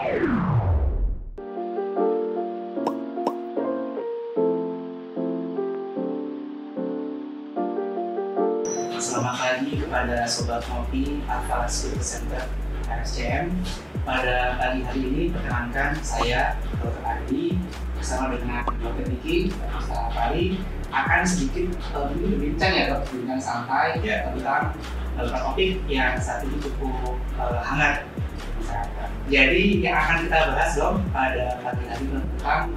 Selamat pagi kepada Sobat Ngopi Alpha Student Center RSCM. Pada pagi hari ini perkenalkan saya Dr. Adi bersama dengan Dr. Niki dan Dr. Afari akan sedikit berbincang dengan santai tentang beberapa topik yang saat ini cukup hangat. Jadi yang akan kita bahas pada pagi hari ini tentang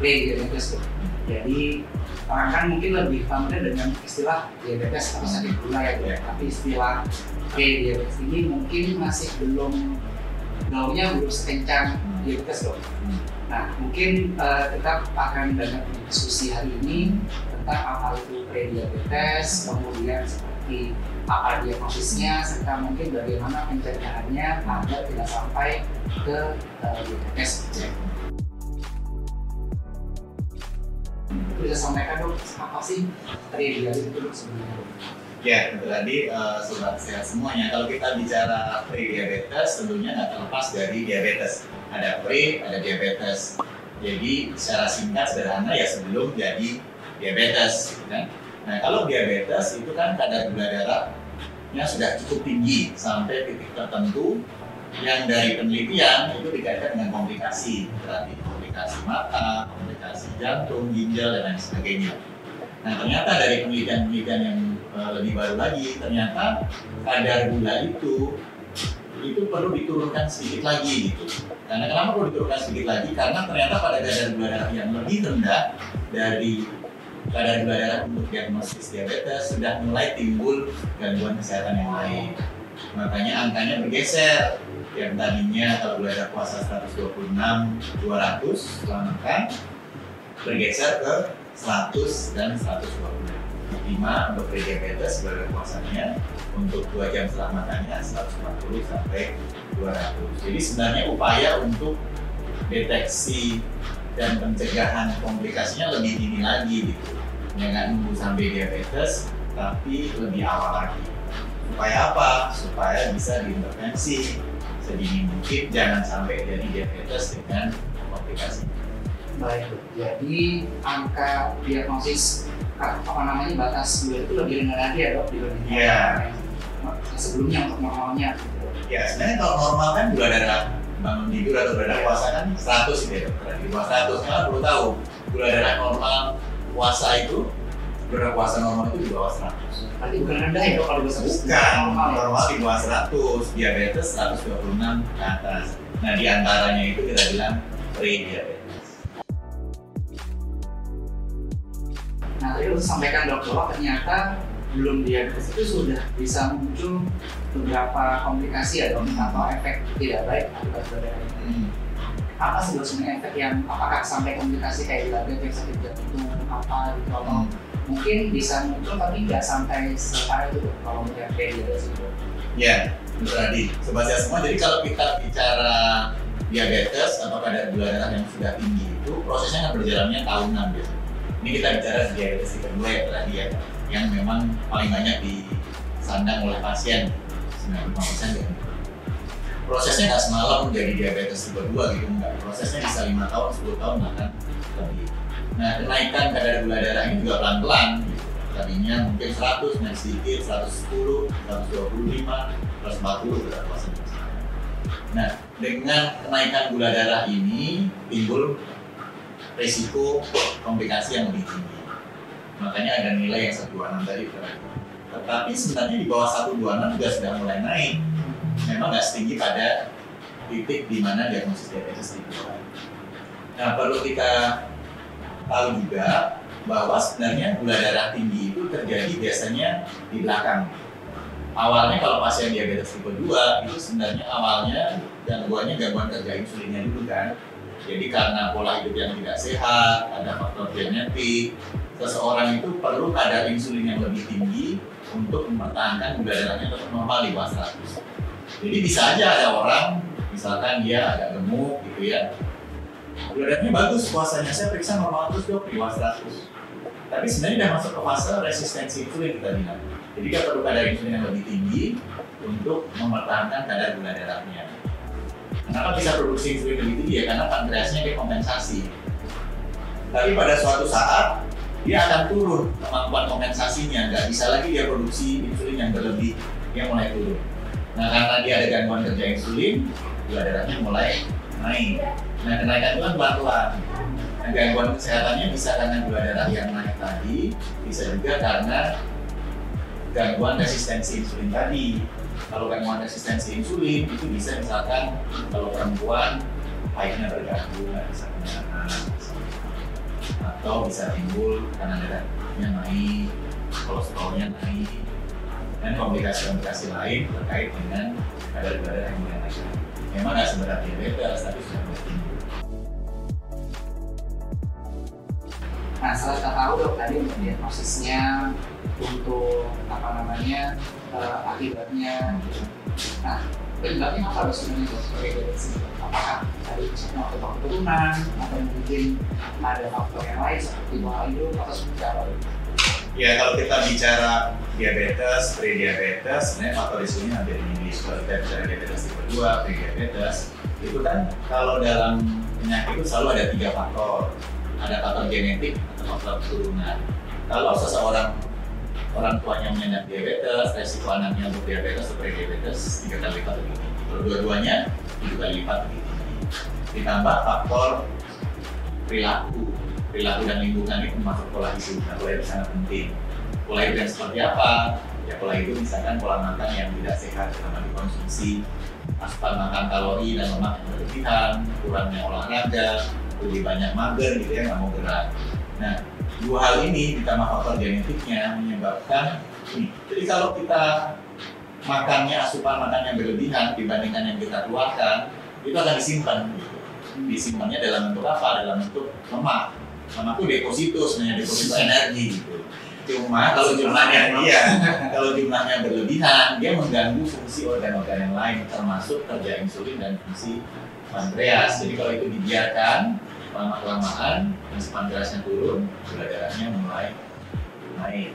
pre-diabetes. Jadi orang kan mungkin lebih familiar dengan istilah diabetes atau sakit gula tapi istilah pre-diabetes ini mungkin masih gaulnya belum sekencang diabetes Nah, mungkin kita akan banyak diskusi hari ini tentang apa itu pre-diabetes, kemudian seperti apa diagnosisnya, serta mungkin bagaimana pencegahannya agar tidak sampai ke diabetes. Bisa sampaikan apa sih pre-diabetes itu sebenarnya? Ya, betul tadi sobat sehat semuanya. Kalau kita bicara pre-diabetes, tentunya nggak terlepas dari diabetes. Ada pre, ada diabetes. Jadi secara singkat sederhana ya sebelum jadi diabetes, gitu kan? Nah, kalau diabetes itu kan kadar gula darahnya sudah cukup tinggi sampai titik tertentu yang dari penelitian itu dikaitkan dengan komplikasi, berarti komplikasi mata, komplikasi jantung, ginjal, dan lain sebagainya. Nah, ternyata dari penelitian-penelitian yang lebih baru lagi, ternyata kadar gula itu perlu diturunkan sedikit lagi gitu. Karena kenapa perlu diturunkan sedikit lagi? Karena ternyata pada kadar gula darah yang lebih rendah dari kadar gula darah untuk diagnosis diabetes sudah mulai timbul gangguan kesehatan yang lain. Makanya angkanya bergeser. Yang tadinya kalau gula darah puasa 126/200 setelah makan bergeser ke 100 dan 120. 5 untuk pre-diabetes gula darah puasanya, untuk 2 jam setelah makannya 140 sampai 200. Jadi sebenarnya upaya untuk deteksi dan pencegahan komplikasinya lebih dini lagi gitu. Jangan nunggu sampai diabetes, tapi lebih awal lagi. Supaya apa? Supaya bisa diintervensi sedini mungkin, jangan sampai jadi diabetes dengan komplikasi. Baik, jadi angka diagnosis batas gula itu lebih rendah lagi ya dok dibandingkan sebelumnya untuk normalnya. Ya sebenarnya kalau normal kan gula darah bangun tidur atau gula darah puasa kan 100 gitu ya dokter, di bawah 100. Kalian perlu tahu gula darah normal puasa itu, gula darah puasa normal itu di bawah 100. Berarti bukan rendah ya dok kalau di bawah 100? Bukan, normal di bawah 100, diabetes 126 ke atas. Nah di antaranya itu kita bilang pre-diabetes. Nah tadi udah sampaikan dok bahwa ternyata belum diabetes itu sudah bisa muncul beberapa komplikasi ya dok, atau efek tidak baik akibat gula darah ini. Apa sebetulnya efek yang apakah sampai komplikasi kayak diabetes, sakit jantung apa gitu atau mungkin bisa muncul tapi nggak sampai separah itu dok kalau melihat diabetes itu? Ya, berarti sobat sehat semua. Jadi kalau kita bicara diabetes atau kadar gula darah yang sudah tinggi itu prosesnya kan berjalannya tahunan gitu. Ini kita bicara diabetes tipe 2 ya tadi ya, yang memang paling banyak disandang oleh pasien, 95% ya. Prosesnya nggak semalam menjadi diabetes tipe 2 gitu, enggak. Prosesnya bisa 5 tahun, 10 tahun bahkan lebih. Nah, kenaikan kadar gula darah ini juga pelan-pelan gitu. Tadinya mungkin 100, naik sedikit, 110, 125, 140 berat puasa. Nah, dengan kenaikan gula darah ini timbul risiko komplikasi yang lebih tinggi. Makanya ada nilai yang 126 tadi. Tetapi sebenarnya di bawah 126 juga sudah mulai naik. Memang nggak setinggi pada titik di mana diagnosis diabetes tipe 2. Nah, perlu kita tahu juga bahwa sebenarnya gula darah tinggi itu terjadi biasanya di belakang. Awalnya kalau pasien diabetes tipe 2 itu sebenarnya awalnya gangguan kerja insulinnya dulu kan. Jadi karena pola hidup yang tidak sehat, ada faktor genetik, seseorang itu perlu kadar insulin yang lebih tinggi untuk mempertahankan gula darahnya tetap normal di bawah 100. Jadi bisa aja ada orang, misalkan dia agak gemuk gitu ya, gula darahnya bagus, puasanya saya periksa normal terus dok di bawah 100. Tapi sebenarnya sudah masuk ke fase resistensi insulin kita bilang. Jadi dia perlu kadar insulin yang lebih tinggi untuk mempertahankan kadar gula darahnya. Kenapa bisa produksi insulin lebih tinggi ya? Karena pankreasnya dia kompensasi. Tapi pada suatu saat dia akan turun kemampuan kompensasinya, nggak bisa lagi dia produksi insulin yang berlebih, dia mulai turun. Nah karena dia ada gangguan kerja insulin, gula darahnya mulai naik. Nah kenaikan itu kan pelan-pelan. Nah, gangguan kesehatannya bisa karena gula darah yang naik tadi, bisa juga karena gangguan resistensi insulin tadi. Kalau gangguan resistensi insulin itu bisa misalkan kalau perempuan haidnya terganggu, nggak bisa punya anak, atau bisa timbul karena darahnya naik, kolesterolnya naik, dan komplikasi-komplikasi lain terkait dengan kadar gula darah yang mulai naik. Memang nggak seberat diabetes, tapi sudah mulai timbul. Nah, setelah kita tahu dok tadi untuk diagnosisnya, untuk akibatnya. Nah, penyebabnya apa dok sebenarnya dok sebagai diabetes ini? Apakah tadi faktor keturunan atau mungkin ada faktor yang lain seperti pola hidup atau seperti apa? Ya kalau kita bicara diabetes, prediabetes, sebenarnya faktor risikonya hampir ini. Kalau kita bicara diabetes tipe 2, prediabetes, itu kan kalau dalam penyakit itu selalu ada 3 faktor. Ada faktor genetik atau faktor keturunan. Kalau seseorang orang tuanya mengidap diabetes, resiko anaknya untuk diabetes atau prediabetes 3 kali lipat lebih tinggi. Kalau dua-duanya 7 kali lipat lebih tinggi. Ditambah faktor perilaku dan lingkungan itu termasuk pola hidup. Nah, pola hidup sangat penting. Pola hidup yang seperti apa? Ya pola hidup misalkan pola makan yang tidak sehat karena dikonsumsi asupan makan kalori dan lemak yang berlebihan, kurangnya olahraga, lebih banyak mager gitu ya, nggak mau gerak. Nah, 2 hal ini ditambah faktor genetiknya menyebabkan ini. Jadi kalau kita makannya asupan makan yang berlebihan dibandingkan yang kita keluarkan, itu akan disimpan gitu. Disimpannya dalam bentuk apa? Dalam bentuk lemak. Lemak itu deposito sebenarnya, deposito energi gitu. Cuma kalau jumlahnya berlebihan, dia mengganggu fungsi organ-organ yang lain termasuk kerja insulin dan fungsi pankreas. Jadi kalau itu dibiarkan lama-kelamaan, fungsi pankreasnya turun, gula darahnya mulai naik.